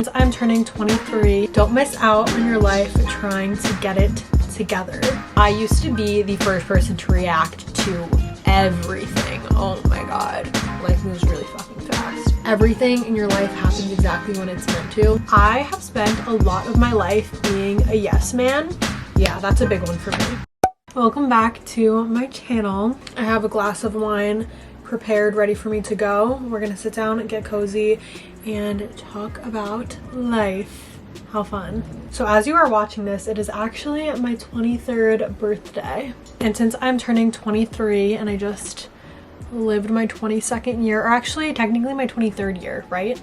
Since I'm turning 23, don't miss out on your life trying to get it together. I used to be the first person to react to everything. Oh my god, life moves really fucking fast. Everything in your life happens exactly when it's meant to. I have spent a lot of my life being a yes man. Yeah, that's a big one for me. Welcome back to my channel. I have a glass of wine prepared, ready for me to go. We're gonna sit down and get cozy and talk about life. How fun. So as you are watching this, it is actually my 23rd birthday. And since I'm turning 23 and I just lived my 22nd year, or actually technically my 23rd year, right?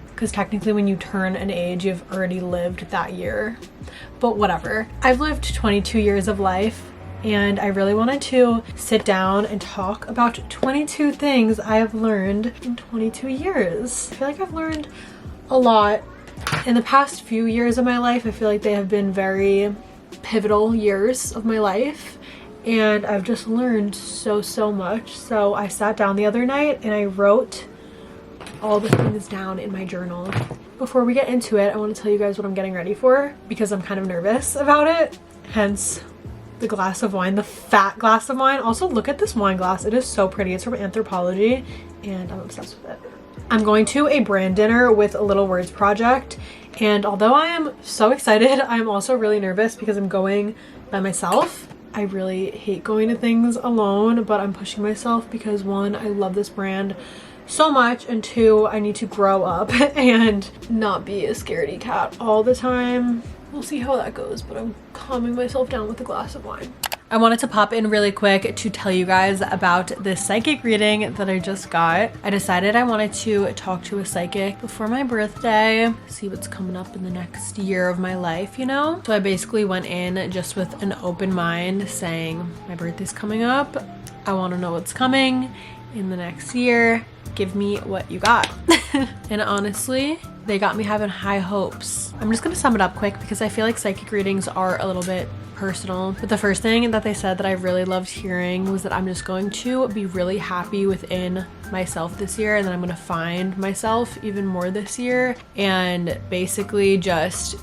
Because technically when you turn an age, you've already lived that year. But whatever. I've lived 22 years of life and I really wanted to sit down and talk about 22 things I have learned in 22 years. I feel like I've learned a lot. In the past few years of my life, I feel like they have been very pivotal years of my life and I've just learned so much. So I sat down the other night and I wrote all the things down in my journal. Before we get into it, I want to tell you guys what I'm getting ready for because I'm kind of nervous about it. Hence the glass of wine, the fat glass of wine. Also, look at this wine glass. It is so pretty. It's from Anthropologie and I'm obsessed with it. I'm going to a brand dinner with a Little Words project, and although I am so excited, I'm also really nervous because I'm going by myself. I really hate going to things alone, but I'm pushing myself because one, I love this brand so much, and two, I need to grow up and not be a scaredy cat all the time. We'll see how that goes, but I'm calming myself down with a glass of wine. I wanted to pop in really quick to tell you guys about this psychic reading that I just got. I decided I wanted to talk to a psychic before my birthday, see what's coming up in the next year of my life, you know? So I basically went in just with an open mind saying, my birthday's coming up. I want to know what's coming in the next year. Give me what you got. And honestly, they got me having high hopes. I'm just gonna sum it up quick because I feel like psychic readings are a little bit personal. But the first thing that they said that I really loved hearing was that I'm just going to be really happy within myself this year, and then I'm gonna find myself even more this year and basically just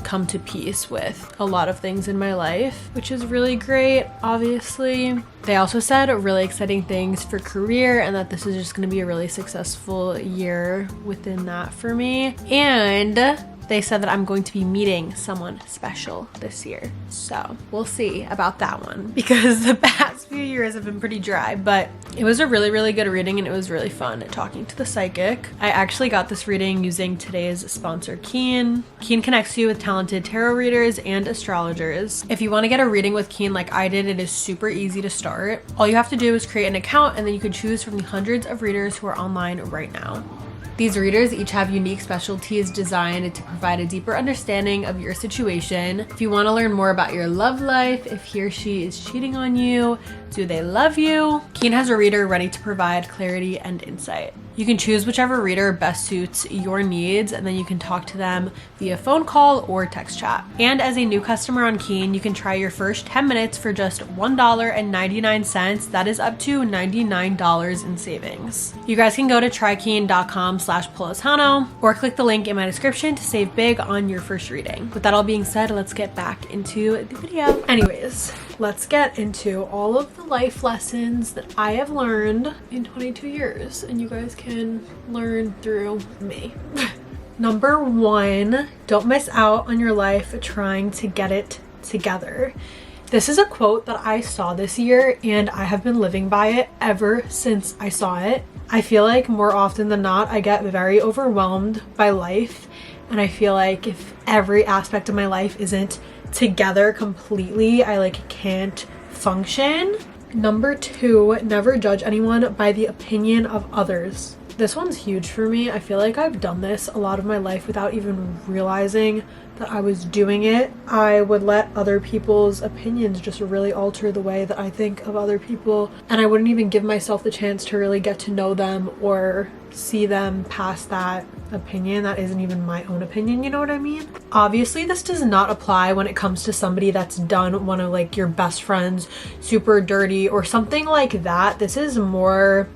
come to peace with a lot of things in my life, which is really great, obviously. They also said really exciting things for career and that this is just going to be a really successful year within that for me. And they said that I'm going to be meeting someone special this year. So we'll see about that one because the past few years have been pretty dry, but it was a really good reading and it was really fun talking to the psychic. I actually got this reading using today's sponsor, Keen. Keen connects you with talented tarot readers and astrologers. If you want to get a reading with Keen like I did, it is super easy to start. All you have to do is create an account and then you can choose from the hundreds of readers who are online right now. These readers each have unique specialties designed to provide a deeper understanding of your situation. If you want to learn more about your love life, if he or she is cheating on you, do they love you? Keen has a reader ready to provide clarity and insight. You can choose whichever reader best suits your needs, and then you can talk to them via phone call or text chat. And as a new customer on Keen, you can try your first 10 minutes for just $1.99. That is up to $99 in savings. You guys can go to trykeen.com/Politano or click the link in my description to save big on your first reading. With that all being said, let's get back into the video. Anyways, let's get into all of the life lessons that I have learned in 22 years, and you guys can learn through me. Number one, don't miss out on your life trying to get it together. This is a quote that I saw this year and I have been living by it ever since I saw it. I feel like more often than not, I get very overwhelmed by life, and I feel like if every aspect of my life isn't together completely, I can't function. Number two, never judge anyone by the opinion of others. This one's huge for me. I feel like I've done this a lot of my life without even realizing that I was doing it. I would let other people's opinions just really alter the way that I think of other people, and I wouldn't even give myself the chance to really get to know them or see them past that opinion that isn't even my own opinion, you know what I mean? Obviously, this does not apply when it comes to somebody that's done one of your best friends super dirty or something like that. This is more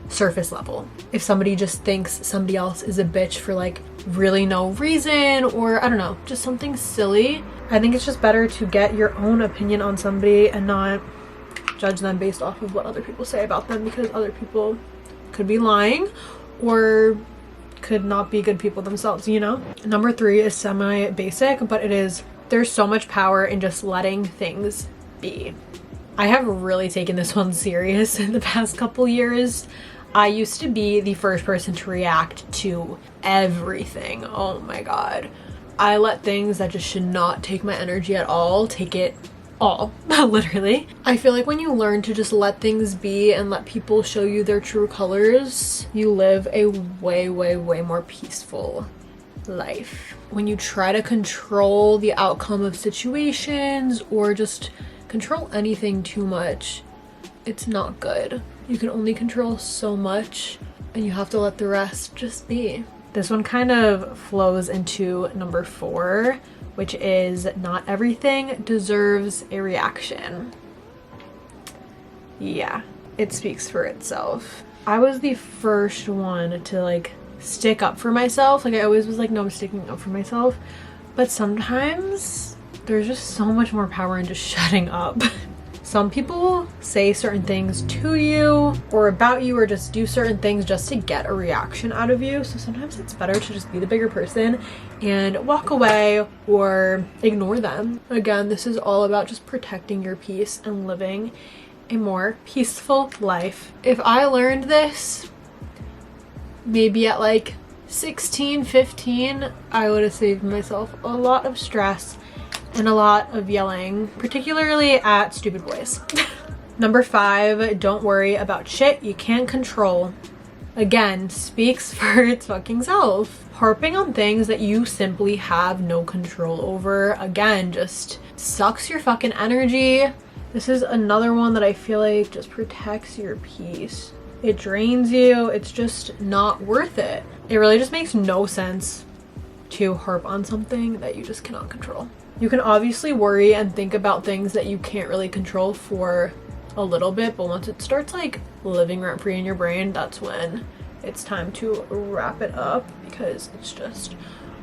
surface level. If somebody just thinks somebody else is a bitch for really no reason, or I don't know, just something silly. I think it's just better to get your own opinion on somebody and not judge them based off of what other people say about them, because other people could be lying or could not be good people themselves, you know? Number 3 is semi-basic, but there's so much power in just letting things be. I have really taken this one serious in the past couple years. I used to be the first person to react to everything. Oh my god. I let things that just should not take my energy at all take it all, literally. I feel like when you learn to just let things be and let people show you their true colors, you live a way, way, way more peaceful life. When you try to control the outcome of situations or just control anything too much, it's not good. You can only control so much and you have to let the rest just be. This one kind of flows into number 4, which is not everything deserves a reaction. Yeah, it speaks for itself. I was the first one to like stick up for myself. Like I always was like, no, I'm sticking up for myself. But sometimes there's just so much more power in just shutting up. Some people say certain things to you or about you or just do certain things just to get a reaction out of you. So sometimes it's better to just be the bigger person and walk away or ignore them. Again, this is all about just protecting your peace and living a more peaceful life. If I learned this maybe at like 16, 15, I would have saved myself a lot of stress and a lot of yelling, particularly at stupid boys. Number 5, don't worry about shit you can't control. Again, speaks for its fucking self. Harping on things that you simply have no control over, again, just sucks your fucking energy. This is another one that I feel like just protects your peace. It drains you. It's just not worth it. It really just makes no sense to harp on something that you just cannot control. You can obviously worry and think about things that you can't really control for a little bit, but once it starts like living rent free in your brain, that's when it's time to wrap it up, because it's just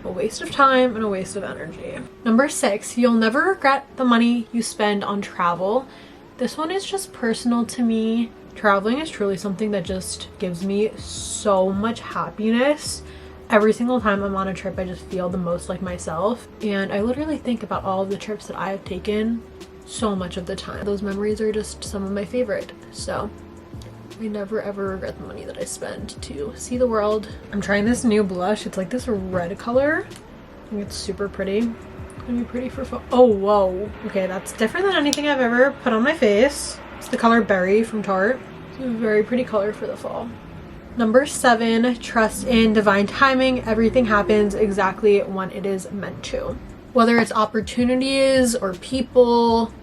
a waste of time and a waste of energy. Number 6, you'll never regret the money you spend on travel. This one is just personal to me. Traveling is truly something that just gives me so much happiness. Every single time I'm on a trip, I just feel the most like myself. And I literally think about all of the trips that I have taken so much of the time. Those memories are just some of my favorite. So I never ever regret the money that I spend to see the world. I'm trying this new blush. It's like this red color. I think it's super pretty. It's gonna be pretty for oh, whoa. Okay, that's different than anything I've ever put on my face. It's the color Berry from Tarte. It's a very pretty color for the fall. Number 7, trust in divine timing. Everything happens exactly when it is meant to. Whether it's opportunities or people,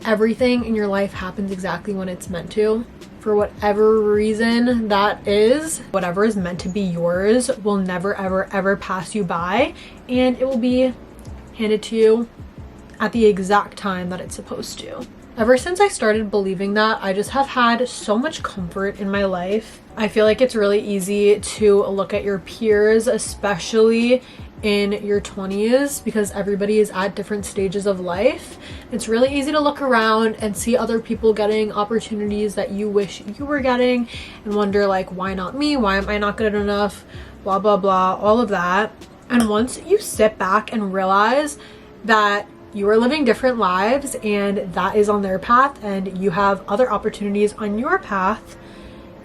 everything in your life happens exactly when it's meant to. For whatever reason that is, whatever is meant to be yours will never, ever, ever pass you by, and it will be handed to you at the exact time that it's supposed to. Ever since I started believing that, I just have had so much comfort in my life. I feel like it's really easy to look at your peers, especially in your 20s, because everybody is at different stages of life. It's really easy to look around and see other people getting opportunities that you wish you were getting and wonder like, why not me? Why am I not good enough? Blah, blah, blah, all of that. And once you sit back and realize that you are living different lives and that is on their path and you have other opportunities on your path,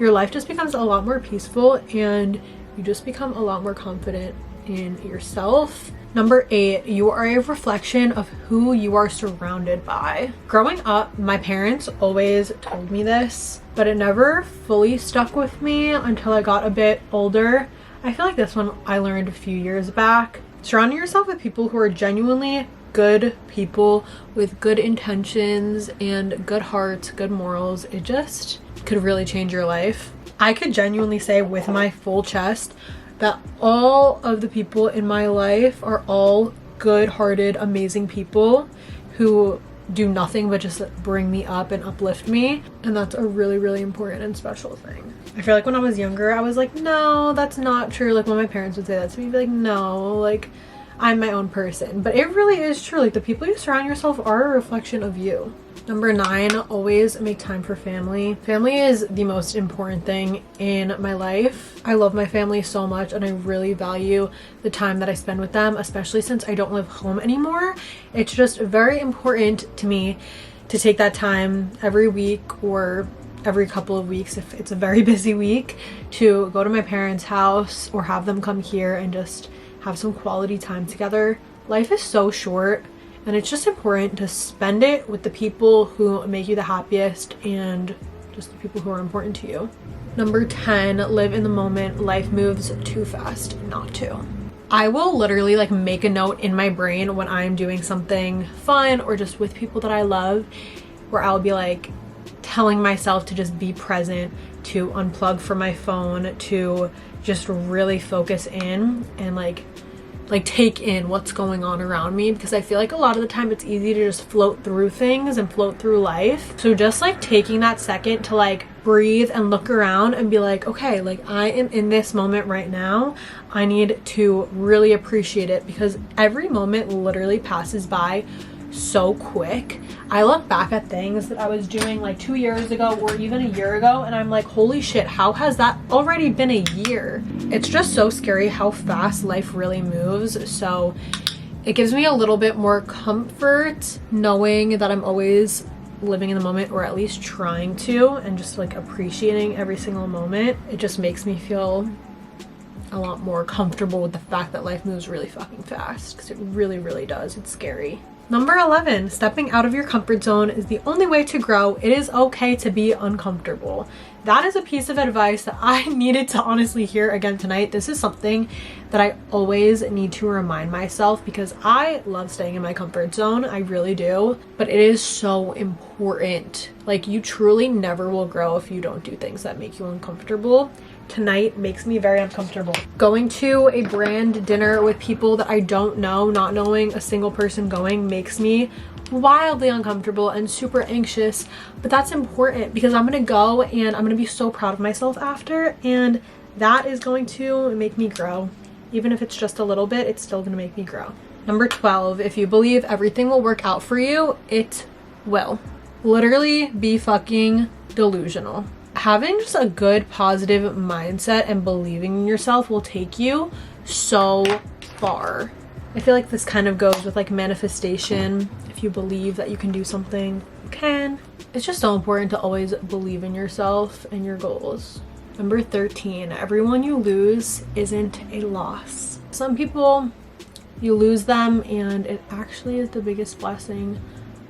your life just becomes a lot more peaceful and you just become a lot more confident in yourself. Number 8, you are a reflection of who you are surrounded by. Growing up, my parents always told me this, but it never fully stuck with me until I got a bit older. I feel like this one I learned a few years back. Surrounding yourself with people who are genuinely good people with good intentions and good hearts, good morals, it just could really change your life. I could genuinely say with my full chest that all of the people in my life are all good-hearted, amazing people who do nothing but just bring me up and uplift me. And that's a really, really important and special thing. I feel like when I was younger, I was like, no, that's not true. Like when my parents would say that to me, I'd be like, no, like I'm my own person. But it really is true. Like the people you surround yourself are a reflection of you. Number 9, always make time for family. Family is the most important thing in my life. I love my family so much and I really value the time that I spend with them, especially since I don't live home anymore. It's just very important to me to take that time every week or every couple of weeks if it's a very busy week to go to my parents' house or have them come here and just have some quality time together. Life is so short. And it's just important to spend it with the people who make you the happiest and just the people who are important to you. Number 10, live in the moment. Life moves too fast not to. I will literally like make a note in my brain when I'm doing something fun or just with people that I love, where I'll be like telling myself to just be present, to unplug from my phone, to just really focus in and like take in what's going on around me, because I feel like a lot of the time it's easy to just float through things and float through life. So just like taking that second to like breathe and look around and be like, okay, like I am in this moment right now. I need to really appreciate it because every moment literally passes by so quick. I look back at things that I was doing like 2 years ago or even a year ago and I'm like, holy shit, how has that already been a year? It's just so scary how fast life really moves. So it gives me a little bit more comfort knowing that I'm always living in the moment, or at least trying to, and just like appreciating every single moment. It just makes me feel a lot more comfortable with the fact that life moves really fucking fast, because it really, really does. It's scary. Number 11, stepping out of your comfort zone is the only way to grow. It is okay to be uncomfortable. That is a piece of advice that I needed to honestly hear again tonight. This is something that I always need to remind myself because I love staying in my comfort zone. I really do. But it is so important. Like, you truly never will grow if you don't do things that make you uncomfortable. Tonight makes me very uncomfortable. Going to a brand dinner with people that I don't know, not knowing a single person going, makes me wildly uncomfortable and super anxious. But that's important because I'm gonna go and I'm gonna be so proud of myself after, and that is going to make me grow. Even if it's just a little bit, it's still gonna make me grow. Number 12, if you believe everything will work out for you, it will. Literally be fucking delusional. Having just a good positive mindset and believing in yourself will take you so far. I feel like this kind of goes with like manifestation. If you believe that you can do something, you can. It's just so important to always believe in yourself and your goals. Number 13, everyone you lose isn't a loss. Some people, you lose them and it actually is the biggest blessing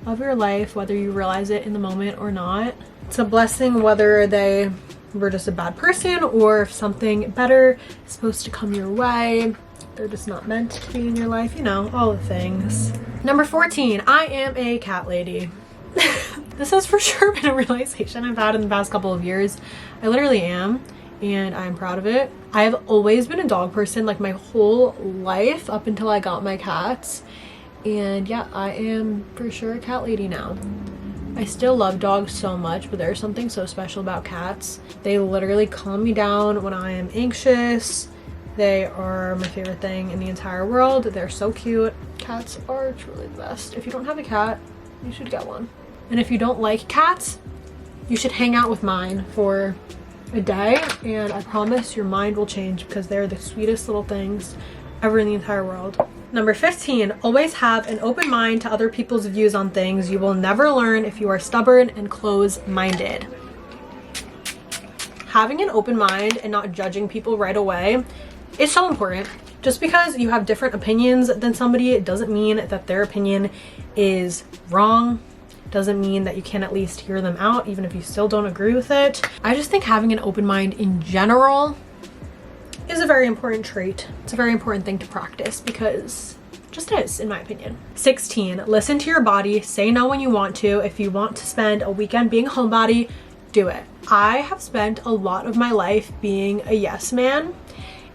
of your life, whether you realize it in the moment or not. It's a blessing whether they were just a bad person or if something better is supposed to come your way. They're just not meant to be in your life, you know, all the things. Number 14, I am a cat lady. This has for sure been a realization I've had in the past couple of years. I literally am, and I'm proud of it. I have always been a dog person like my whole life up until I got my cats. And yeah, I am for sure a cat lady now. I still love dogs so much, but there's something so special about cats. They literally calm me down when I am anxious. They are my favorite thing in the entire world. They're so cute. Cats are truly the best. If you don't have a cat, you should get one. And if you don't like cats, you should hang out with mine for a day, and I promise your mind will change because they're the sweetest little things ever in the entire world. Number 15, always have an open mind to other people's views on things. You will never learn if you are stubborn and close-minded. Having an open mind and not judging people right away is so important. Just because you have different opinions than somebody, it doesn't mean that their opinion is wrong. Doesn't mean that you can't at least hear them out, even if you still don't agree with it. I just think having an open mind in general is a very important trait. It's a very important thing to practice because it just is, in my opinion. 16, listen to your body. Say no when you want to. If you want to spend a weekend being a homebody, do it. I have spent a lot of my life being a yes man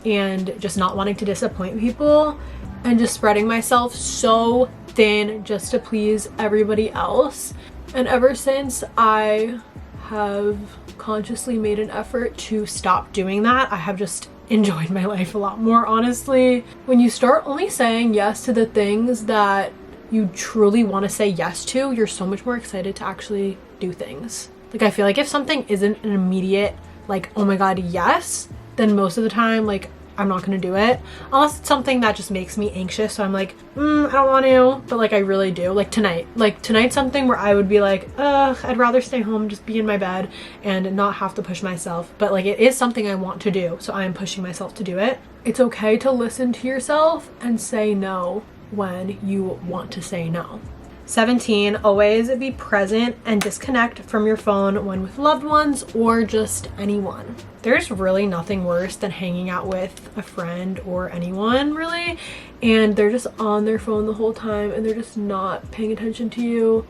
and just not wanting to disappoint people and just spreading myself so often just to please everybody else. And ever since I have consciously made an effort to stop doing that, I have just enjoyed my life a lot more, honestly. When you start only saying yes to the things that you truly want to say yes to, you're so much more excited to actually do things. Like, I feel like if something isn't an immediate, like, oh my god, yes, then most of the time, like, I'm not gonna do it unless it's something that just makes me anxious. So I'm like, I don't want to, but like I really do. Like tonight's something where I would be like, I'd rather stay home, just be in my bed and not have to push myself. But like, it is something I want to do, so I am pushing myself to do it. It's okay to listen to yourself and say no when you want to say no. 17, always be present and disconnect from your phone when with loved ones or just anyone. There's really nothing worse than hanging out with a friend or anyone, really, and they're just on their phone the whole time and they're just not paying attention to you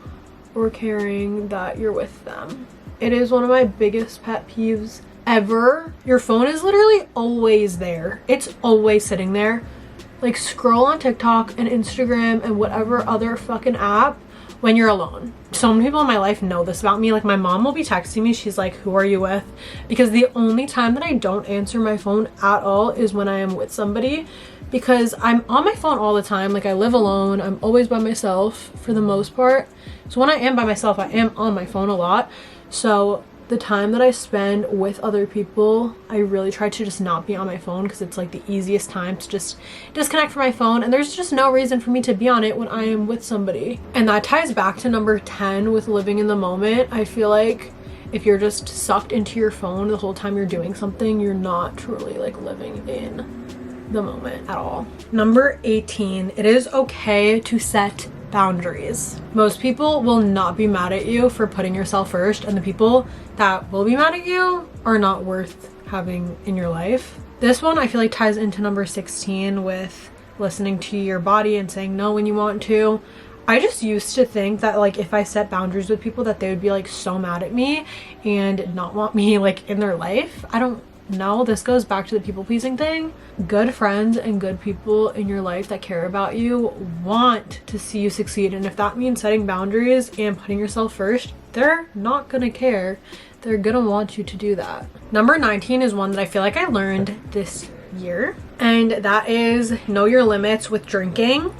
or caring that you're with them. It is one of my biggest pet peeves ever. Your phone is literally always there. It's always sitting there. Like, scroll on TikTok and Instagram and whatever other fucking app when you're alone. So many people in my life know this about me. Like, my mom will be texting me. She's like, who are you with? Because the only time that I don't answer my phone at all is when I am with somebody, because I'm on my phone all the time. Like, I live alone. I'm always by myself for the most part. So when I am by myself, I am on my phone a lot. So the time that I spend with other people, I really try to just not be on my phone, because it's like the easiest time to just disconnect from my phone, and there's just no reason for me to be on it when I am with somebody. And that ties back to number 10 with living in the moment. I feel like if you're just sucked into your phone the whole time you're doing something, you're not truly like living in the moment at all. Number 18, it is okay to set boundaries. Most people will not be mad at you for putting yourself first, and the people that will be mad at you are not worth having in your life. This one I feel like ties into number 16 with listening to your body and saying no when you want to. I just used to think that like if I set boundaries with people that they would be like so mad at me and not want me like in their life. I don't know, this goes back to the people pleasing thing. Good friends and good people in your life that care about you want to see you succeed, and if that means setting boundaries and putting yourself first, they're not gonna care. They're gonna want you to do that. Number 19 is one that I feel like I learned this year, and that is know your limits with drinking.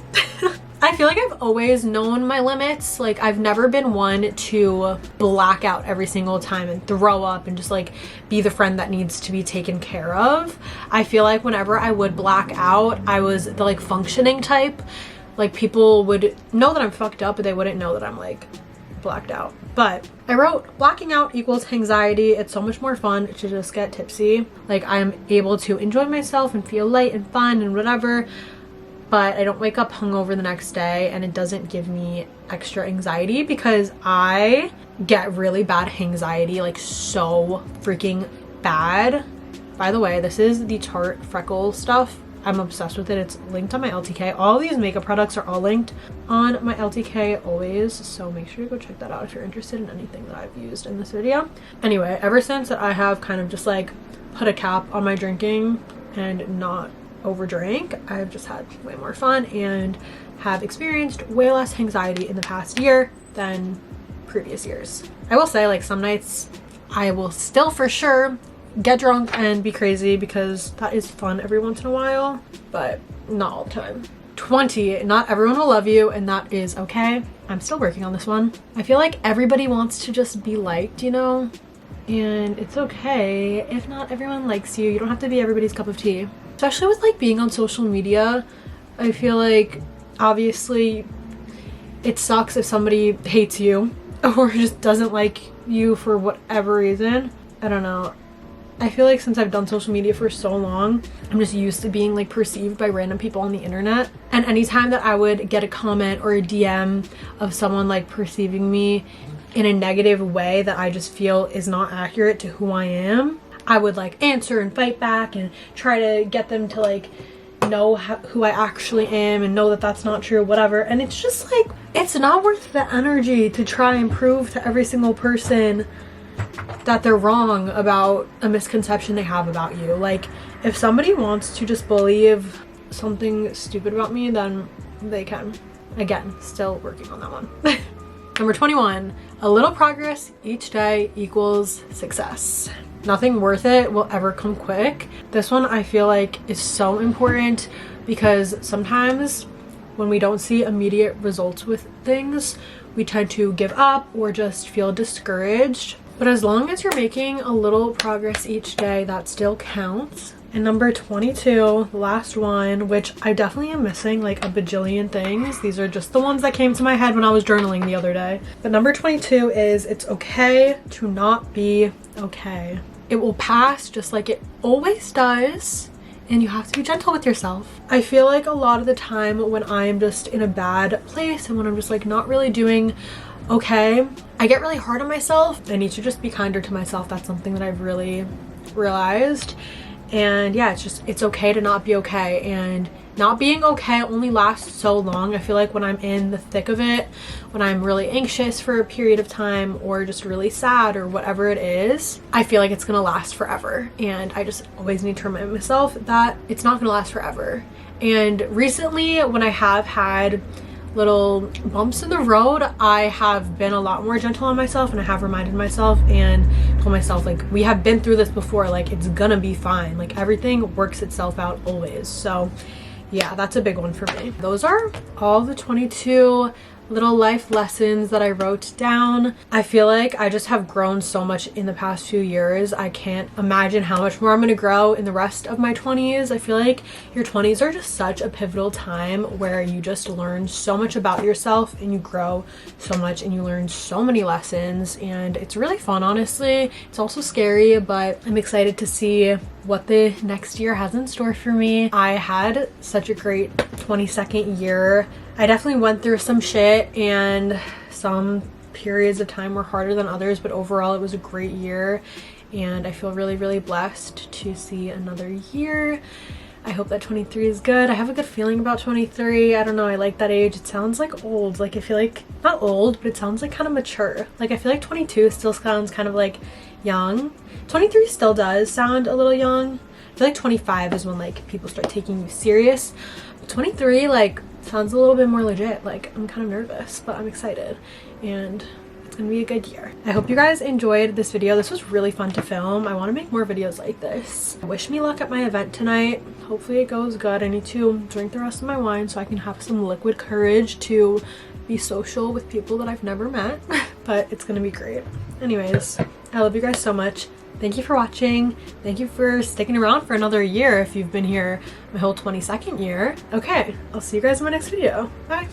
I feel like I've always known my limits. Like, I've never been one to black out every single time and throw up and just like be the friend that needs to be taken care of. I feel like whenever I would black out, I was the like functioning type. Like, people would know that I'm fucked up, but they wouldn't know that I'm like blacked out. But I wrote, blacking out equals anxiety. It's so much more fun to just get tipsy. Like, I'm able to enjoy myself and feel light and fun and whatever, but I don't wake up hungover the next day, and it doesn't give me extra anxiety, because I get really bad anxiety, like so freaking bad. By the way, this is the Tarte freckle stuff. I'm obsessed with it. It's linked on my LTK. All these makeup products are all linked on my LTK always, so make sure to go check that out if you're interested in anything that I've used in this video. Anyway, ever since that I have kind of just like put a cap on my drinking and not overdrank, I've just had way more fun and have experienced way less anxiety in the past year than previous years. I will say, like, some nights I will still for sure get drunk and be crazy, because that is fun every once in a while, but not all the time. 20, not everyone will love you, and that is okay. I'm still working on this one. I feel like everybody wants to just be liked, you know? And it's okay if not everyone likes you. You don't have to be everybody's cup of tea. Especially with like being on social media, I feel like obviously it sucks if somebody hates you or just doesn't like you for whatever reason. I don't know. I feel like since I've done social media for so long, I'm just used to being like perceived by random people on the internet. And anytime that I would get a comment or a DM of someone like perceiving me in a negative way that I just feel is not accurate to who I am, I would like answer and fight back and try to get them to like know who I actually am and know that that's not true, whatever. And it's just like, it's not worth the energy to try and prove to every single person that they're wrong about a misconception they have about you. Like, if somebody wants to just believe something stupid about me, then they can. again, still working on that one. Number 21, a little progress each day equals success. Nothing worth it will ever come quick. This one I feel like is so important because sometimes when we don't see immediate results with things, we tend to give up or just feel discouraged. But as long as you're making a little progress each day, that still counts. And number 22, the last one, which I definitely am missing like a bajillion things. These are just the ones that came to my head when I was journaling the other day. But number 22 is it's okay to not be okay. It will pass just like it always does. And you have to be gentle with yourself. I feel like a lot of the time when I'm just in a bad place and when I'm just like not really doing okay, I get really hard on myself. I need to just be kinder to myself. That's something that I've really realized. And yeah, it's okay to not be okay, and not being okay only lasts so long. I feel like when I'm in the thick of it, when I'm really anxious for a period of time or just really sad or whatever it is, I feel like it's gonna last forever. And I just always need to remind myself that it's not gonna last forever. And recently, when I have had little bumps in the road, I have been a lot more gentle on myself, and I have reminded myself and told myself like, we have been through this before, like it's gonna be fine, like everything works itself out always. So yeah, that's a big one for me. Those are all the 22 little life lessons that I wrote down. I feel like I just have grown so much in the past few years. I can't imagine how much more I'm gonna grow in the rest of my 20s. I feel like your 20s are just such a pivotal time where you just learn so much about yourself and you grow so much and you learn so many lessons, and it's really fun, honestly. It's also scary, but I'm excited to see what the next year has in store for me. I had such a great 22nd year. I definitely went through some shit, and some periods of time were harder than others, but overall it was a great year, and I feel really, really blessed to see another year. I hope that 23 is good. I have a good feeling about 23. I don't know, I like that age. It sounds like old. Like I feel like, not old, but it sounds like kind of mature. Like I feel like 22 still sounds kind of like young. 23 still does sound a little young. I feel like 25 is when like people start taking you serious. But 23 like sounds a little bit more legit. Like I'm kind of nervous, but I'm excited, and it's gonna be a good year. I hope you guys enjoyed this video. This was really fun to film. I want to make more videos like this. Wish me luck at my event tonight. Hopefully it goes good. I need to drink the rest of my wine so I can have some liquid courage to be social with people that I've never met. But it's gonna be great. Anyways, I love you guys so much. Thank you for watching. Thank you for sticking around for another year if you've been here my whole 22nd year. Okay, I'll see you guys in my next video. Bye.